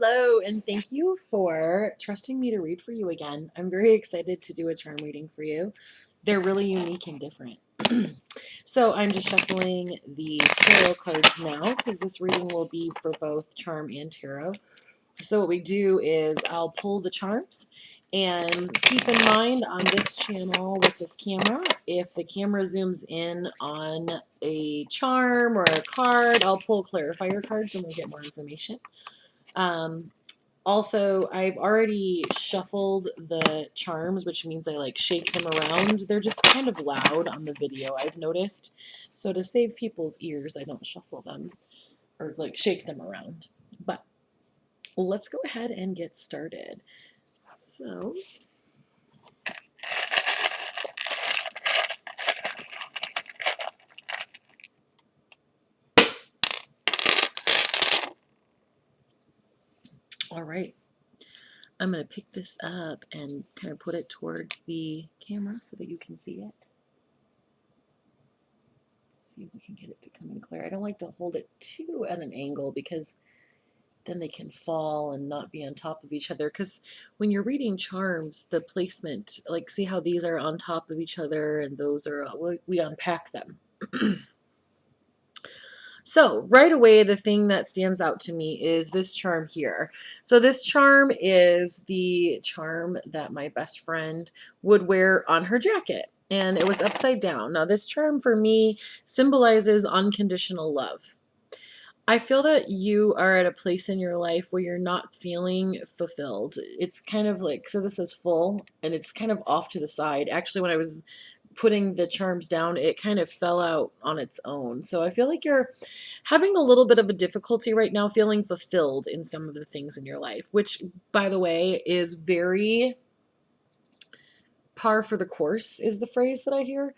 Hello, and thank you for trusting me to read for you again. I'm very excited to do a charm reading for you. They're really unique and different. So I'm just shuffling the tarot cards now because this reading will be for both charm and tarot. So what we do is I'll pull the charms, and keep in mind on this channel with this camera, if the camera zooms in on a charm or a card, I'll pull clarifier cards and we'll get more information. Also, I've already shuffled the charms, which means I like shake them around. They're just kind of loud on the video, I've noticed. So to save people's ears, I don't shuffle them or like shake them around. But let's go ahead and get started. So all right, I'm going to pick this up and kind of put it towards the camera so that you can see it. Let's see if we can get it to come in clear. I don't like to hold it too at an angle because then they can fall and not be on top of each other. Because when you're reading charms, the placement, like see how these are on top of each other and those are, we unpack them. So right away, the thing that stands out to me is this charm here. So this charm is the charm that my best friend would wear on her jacket, and it was upside down. Now this charm for me symbolizes unconditional love. I feel that you are at a place in your life where you're not feeling fulfilled. It's kind of like, so this is full and it's kind of off to the side. Actually, when I was putting the charms down, it kind of fell out on its own. So I feel like you're having a little bit of a difficulty right now feeling fulfilled in some of the things in your life, which, by the way, is very par for the course, is the phrase that I hear.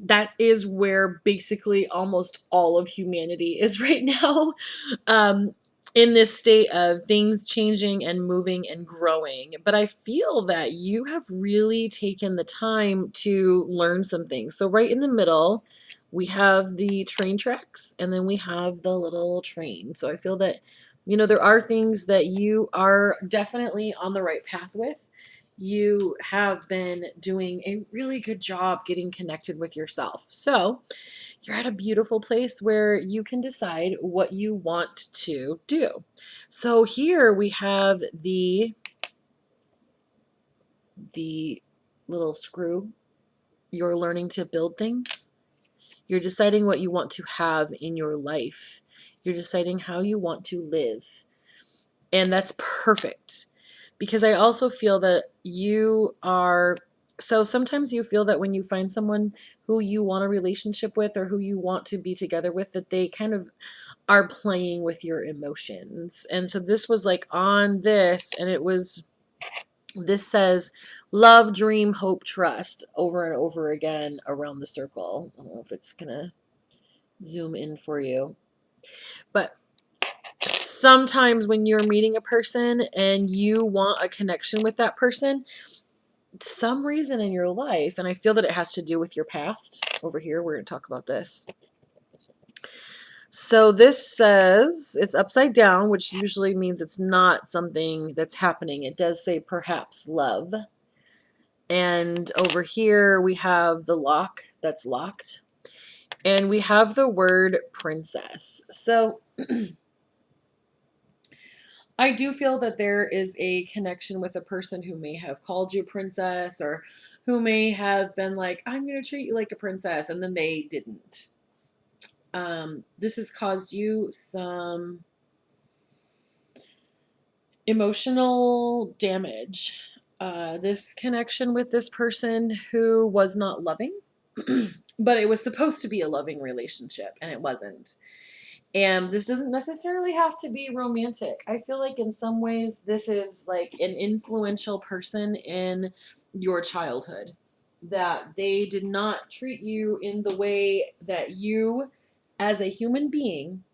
That is where basically almost all of humanity is right now, um, in this state of things changing and moving and growing. But I feel that you have really taken the time to learn some things. So right in the middle, we have the train tracks, and then we have the little train. So I feel that, there are things that you are definitely on the right path with. You have been doing a really good job getting connected with yourself. So you're at a beautiful place where you can decide what you want to do. So here we have the little screw. You're learning to build things. You're deciding what you want to have in your life. You're deciding how you want to live. And that's perfect, because I also feel that you are, so sometimes you feel that when you find someone who you want a relationship with or who you want to be together with, that they kind of are playing with your emotions. And so this was like on this, and this says love, dream, hope, trust over and over again around the circle. I don't know if it's gonna zoom in for you, but sometimes when you're meeting a person and you want a connection with that person, some reason in your life, and I feel that it has to do with your past. Over here, we're going to talk about this. So this says it's upside down, which usually means it's not something that's happening. It does say perhaps love. And over here, we have the lock that's locked. And we have the word princess. So I do feel that there is a connection with a person who may have called you princess, or who may have been like, I'm going to treat you like a princess, and then they didn't. This has caused you some emotional damage. This connection with this person who was not loving, but it was supposed to be a loving relationship, and it wasn't. And this doesn't necessarily have to be romantic. I feel like in some ways this is like an influential person in your childhood, that they did not treat you in the way that you, as a human being,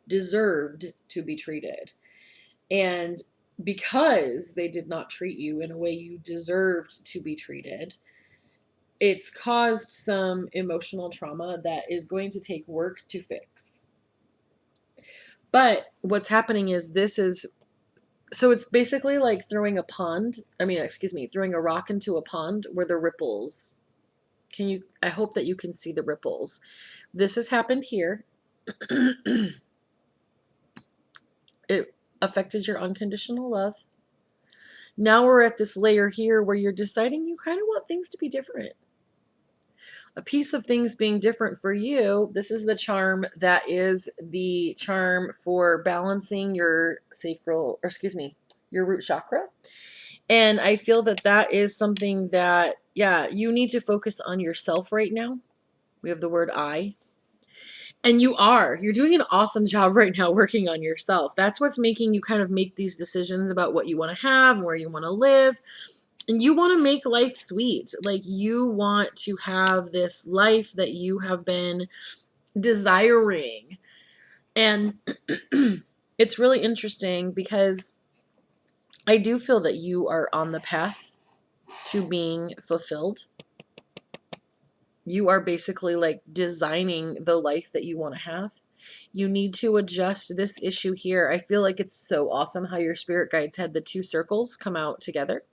deserved to be treated. And because they did not treat you in a way you deserved to be treated, it's caused some emotional trauma that is going to take work to fix. But what's happening is so it's basically like throwing a throwing a rock into a pond where the ripples, I hope that you can see the ripples. This has happened here. It affected your unconditional love. Now we're at this layer here where you're deciding you kind of want things to be different. A piece of things being different for you, this is the charm that is the charm for balancing your your root chakra. And I feel that that is something that, yeah, you need to focus on yourself right now. We have the word I. And you're doing an awesome job right now working on yourself. That's what's making you kind of make these decisions about what you want to have, where you want to live. And you want to make life sweet. Like, you want to have this life that you have been desiring. And it's really interesting because I do feel that you are on the path to being fulfilled. You are basically like designing the life that you want to have. You need to adjust this issue here. I feel like it's so awesome how your spirit guides had the two circles come out together.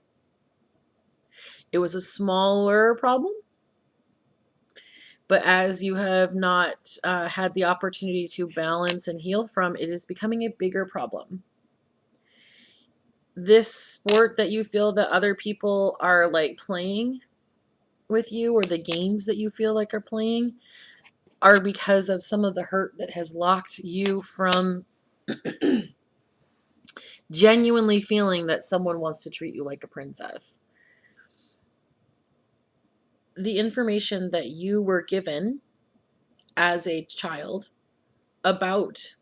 It was a smaller problem, but as you have not had the opportunity to balance and heal from, it is becoming a bigger problem. This sport that you feel that other people are like playing with you, or the games that you feel like are playing, are because of some of the hurt that has locked you from genuinely feeling that someone wants to treat you like a princess. The information that you were given as a child about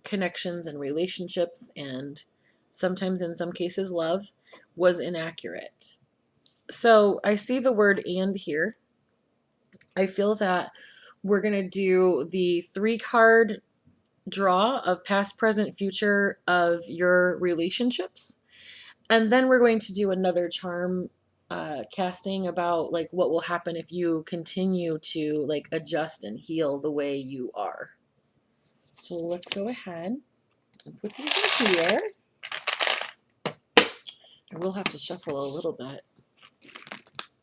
connections and relationships, and sometimes in some cases love, was inaccurate. So I see the word "and" here. I feel that we're going to do the 3-card draw of past, present, future of your relationships. And then we're going to do another charm casting about like what will happen if you continue to like adjust and heal the way you are. So let's go ahead and put these in here. I will have to shuffle a little bit.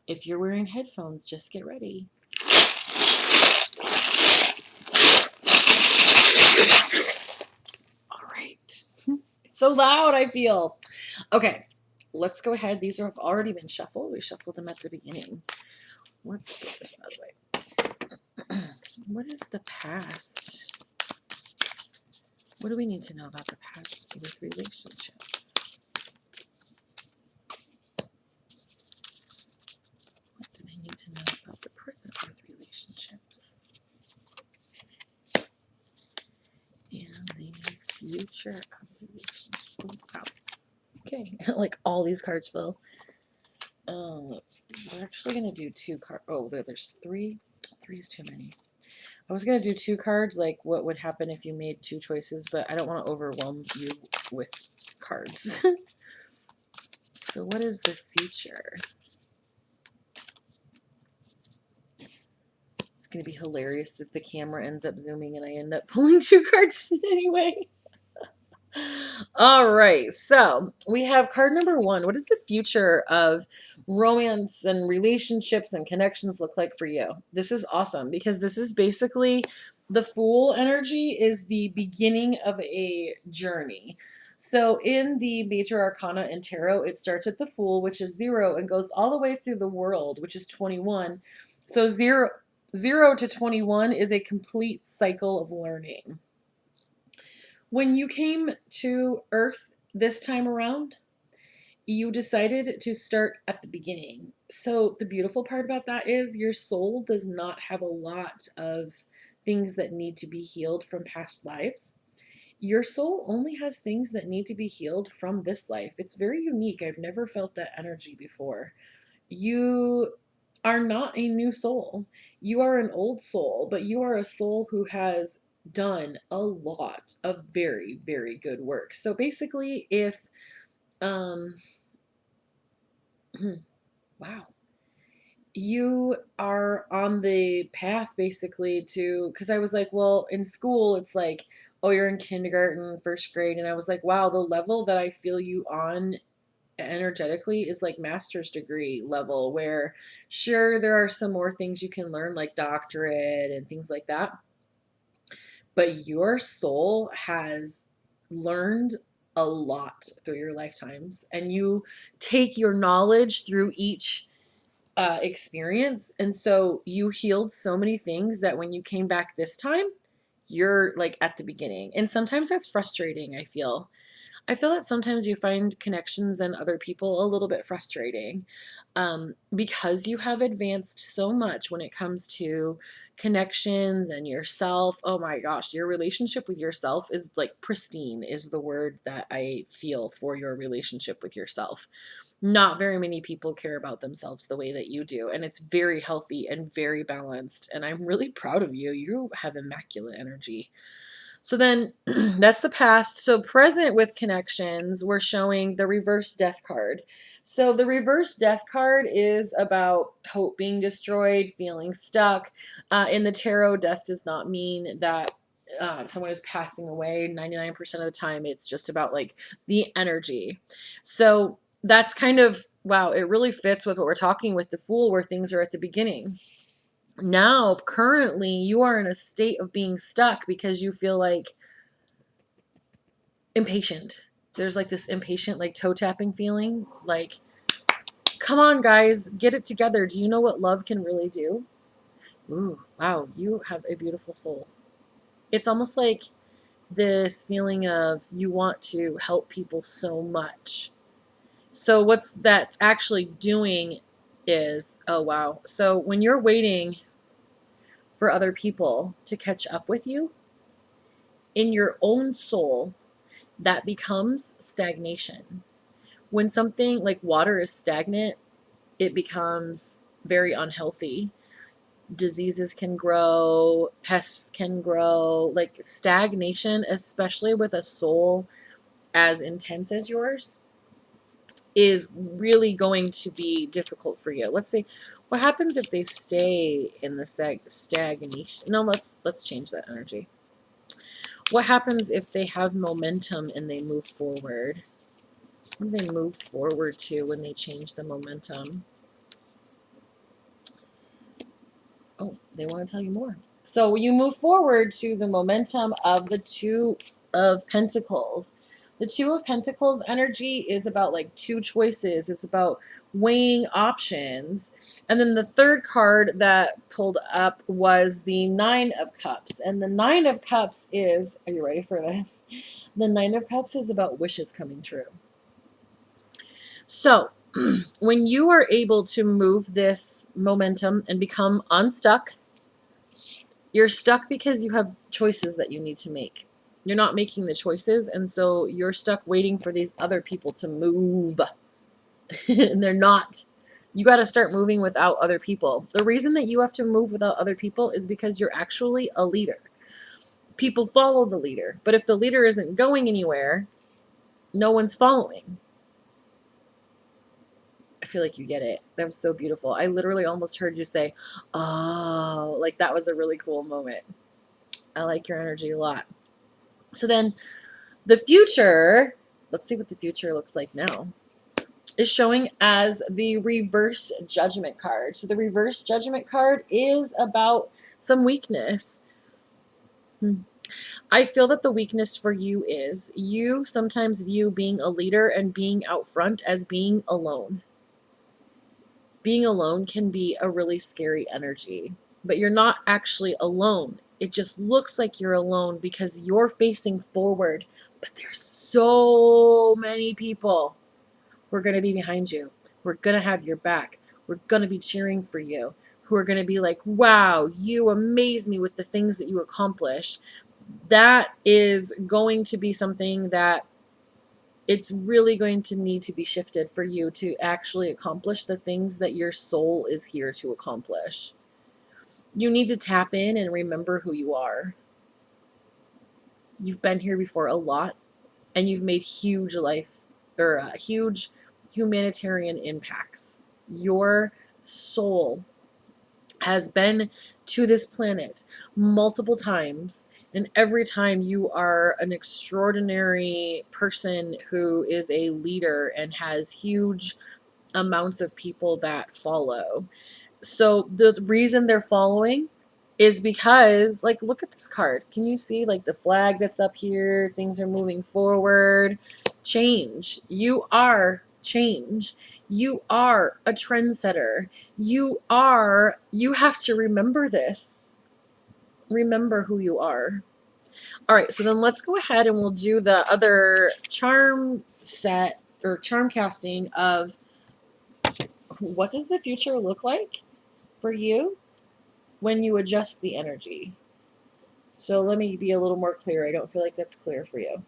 If you're wearing headphones, just get ready. All right. It's so loud, I feel. Okay, let's go ahead. These have already been shuffled. We shuffled them at the beginning. Let's get this out of the way. What is the past? What do we need to know about the past with relationships? What do we need to know about the present with relationships? And the future of relationships. Oh, wow. Okay, like all these cards fell. Let's see. We're actually going to do 2 cards. Oh, there's 3. 3 is too many. I was going to do 2 cards, like what would happen if you made 2 choices, but I don't want to overwhelm you with cards. So what is the future? It's going to be hilarious if the camera ends up zooming and I end up pulling 2 cards anyway. All right, so we have card number 1. What does the future of romance and relationships and connections look like for you? This is awesome because this is basically the Fool energy is the beginning of a journey. So in the major arcana in tarot, it starts at the Fool, which is 0, and goes all the way through the World, which is 21. So 0 to 21 is a complete cycle of learning. When you came to Earth this time around, you decided to start at the beginning. So the beautiful part about that is your soul does not have a lot of things that need to be healed from past lives. Your soul only has things that need to be healed from this life. It's very unique. I've never felt that energy before. You are not a new soul. You are an old soul, but you are a soul who has done a lot of very, very good work. So basically, if, wow, you are on the path basically to, because I was like, well, in school, it's like, oh, you're in kindergarten, first grade. And I was like, wow, the level that I feel you on energetically is like master's degree level, where sure, there are some more things you can learn, like doctorate and things like that. But your soul has learned a lot through your lifetimes, and you take your knowledge through each experience. And so you healed so many things that when you came back this time, you're like at the beginning. And sometimes that's frustrating, I feel that sometimes you find connections and other people a little bit frustrating, because you have advanced so much when it comes to connections and yourself. Oh my gosh, your relationship with yourself is like pristine, is the word that I feel for your relationship with yourself. Not very many people care about themselves the way that you do, and it's very healthy and very balanced. And I'm really proud of you. You have immaculate energy. So then that's the past. So present with connections, we're showing the reverse death card. So the reverse death card is about hope being destroyed, feeling stuck. In the tarot, death does not mean that someone is passing away. 99% of the time, it's just about like the energy. So that's kind of, wow, it really fits with what we're talking with the Fool, where things are at the beginning. Now, currently, you are in a state of being stuck because you feel like impatient. There's like this impatient, like toe tapping feeling. Like, come on, guys, get it together. Do you know what love can really do? Ooh, wow, you have a beautiful soul. It's almost like this feeling of you want to help people so much. So, what's that's actually doing is, oh, wow. So, when you're waiting for other people to catch up with you in your own soul, that becomes stagnation. When something like water is stagnant, it becomes very unhealthy. Diseases can grow, pests can grow. Like stagnation, especially with a soul as intense as yours, is really going to be difficult for you. Let's see what happens if they stay in the stagnation. No, let's change that energy. What happens if they have momentum and they move forward? What do they move forward to when they change the momentum? Oh, they want to tell you more. So you move forward to the momentum of the Two of Pentacles. The Two of Pentacles energy is about like two choices. It's about weighing options. And then the third card that pulled up was the Nine of Cups. And the Nine of Cups is, are you ready for this? The Nine of Cups is about wishes coming true. So when you are able to move this momentum and become unstuck, you're stuck because you have choices that you need to make. You're not making the choices, and so you're stuck waiting for these other people to move. And they're not. You got to start moving without other people. The reason that you have to move without other people is because you're actually a leader. People follow the leader, but if the leader isn't going anywhere, no one's following. I feel like you get it. That was so beautiful. I literally almost heard you say, oh, like that was a really cool moment. I like your energy a lot. So then the future, let's see what the future looks like now, is showing as the reverse judgment card. So the reverse judgment card is about some weakness. I feel that the weakness for you is you sometimes view being a leader and being out front as being alone. Being alone can be a really scary energy, but you're not actually alone. It just looks like you're alone because you're facing forward, but there's so many people who are going to be behind you. We're going to have your back. We're going to be cheering for you, who are going to be like, wow, you amaze me with the things that you accomplish. That is going to be something that it's really going to need to be shifted for you to actually accomplish the things that your soul is here to accomplish. You need to tap in and remember who you are. You've been here before a lot, and you've made huge life or huge humanitarian impacts. Your soul has been to this planet multiple times And every time you are an extraordinary person who is a leader and has huge amounts of people that follow. So the reason they're following is because, like, look at this card. Can you see, like, the flag that's up here? Things are moving forward. Change. You are change. You are a trendsetter. You have to remember this. Remember who you are. All right, so then let's go ahead and we'll do the other charm set or charm casting of what does the future look like for you when you adjust the energy. So let me be a little more clear. I don't feel like that's clear for you.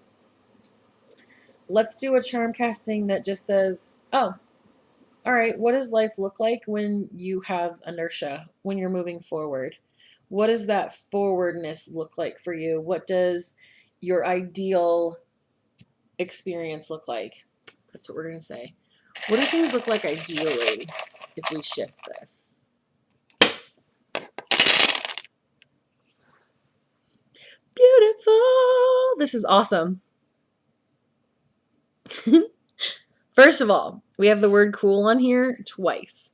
Let's do a charm casting that just says, oh, all right, what does life look like when you have inertia, when you're moving forward? What does that forwardness look like for you? What does your ideal experience look like? That's what we're going to say. What do things look like ideally if we shift this? Beautiful. This is awesome. First of all, we have the word cool on here twice.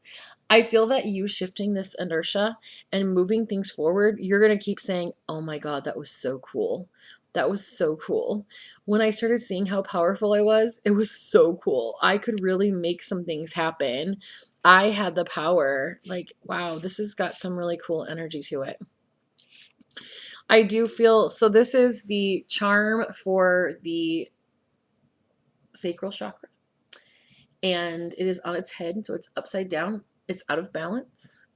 I feel that you shifting this inertia and moving things forward, you're going to keep saying, oh my God, that was so cool. That was so cool. When I started seeing how powerful I was, it was so cool. I could really make some things happen. I had the power. Like, wow, this has got some really cool energy to it. I do feel, so this is the charm for the sacral chakra, and it is on its head, so it's upside down. It's out of balance.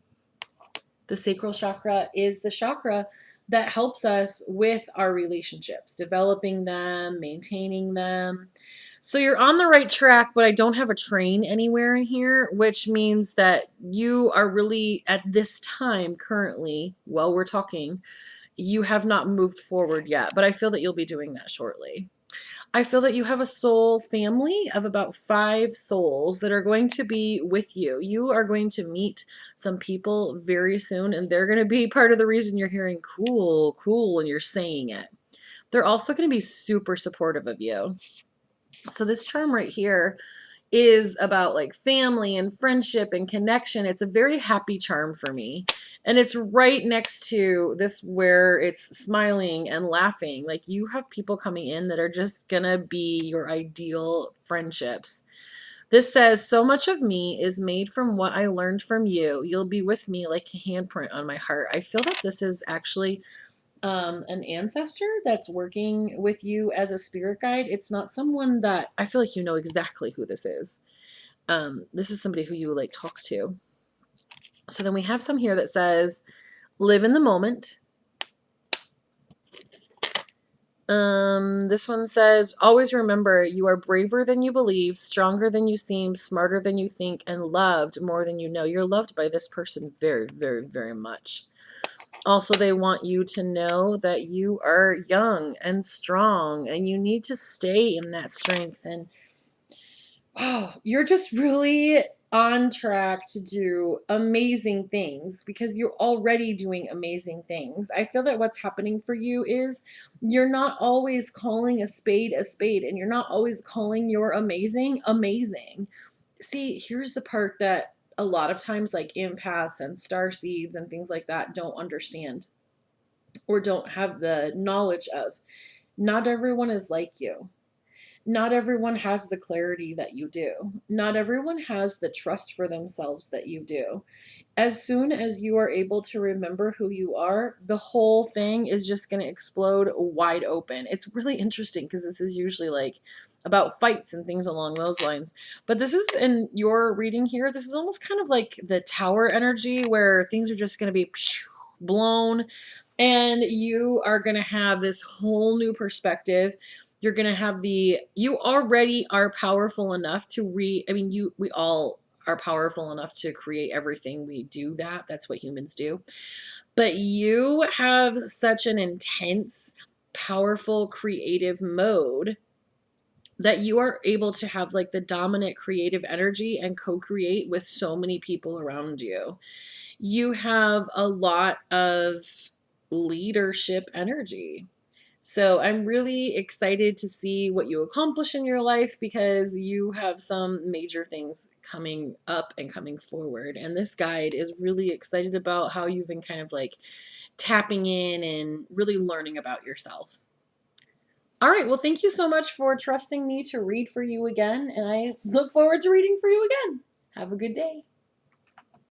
The sacral chakra is the chakra that helps us with our relationships, developing them, maintaining them. So you're on the right track, but I don't have a train anywhere in here, which means that you are really at this time currently, while we're talking, you have not moved forward yet, but I feel that you'll be doing that shortly. I feel that you have a soul family of about 5 souls that are going to be with you. You are going to meet some people very soon, and they're going to be part of the reason you're hearing cool, cool, and you're saying it. They're also going to be super supportive of you. So this charm right here is about like family and friendship and connection. It's a very happy charm for me. And it's right next to this where it's smiling and laughing. Like you have people coming in that are just gonna be your ideal friendships. This says, so much of me is made from what I learned from you. You'll be with me like a handprint on my heart. I feel that this is actually an ancestor that's working with you as a spirit guide. It's not someone that, I feel like you know exactly who this is. This is somebody who you like talk to. So then we have some here that says, live in the moment. This one says, always remember you are braver than you believe, stronger than you seem, smarter than you think, and loved more than you know. You're loved by this person very, very, very much. Also, they want you to know that you are young and strong and you need to stay in that strength. And wow, you're just really on track to do amazing things because you're already doing amazing things. I feel that what's happening for you is you're not always calling a spade, and you're not always calling your amazing, amazing. See, here's the part that a lot of times like empaths and star seeds and things like that don't understand or don't have the knowledge of. Not everyone is like you. Not everyone has the clarity that you do. Not everyone has the trust for themselves that you do. As soon as you are able to remember who you are, the whole thing is just going to explode wide open. It's really interesting because this is usually like about fights and things along those lines. But this is, in your reading here, this is almost kind of like the tower energy where things are just going to be blown and you are going to have this whole new perspective. You're going to have you already are powerful enough to we all are powerful enough to create everything. We do that. That's what humans do. But you have such an intense, powerful, creative mode that you are able to have like the dominant creative energy and co-create with so many people around you. You have a lot of leadership energy. So I'm really excited to see what you accomplish in your life, because you have some major things coming up and coming forward. And this guide is really excited about how you've been kind of like tapping in and really learning about yourself. All right, well, thank you so much for trusting me to read for you again, and I look forward to reading for you again. Have a good day.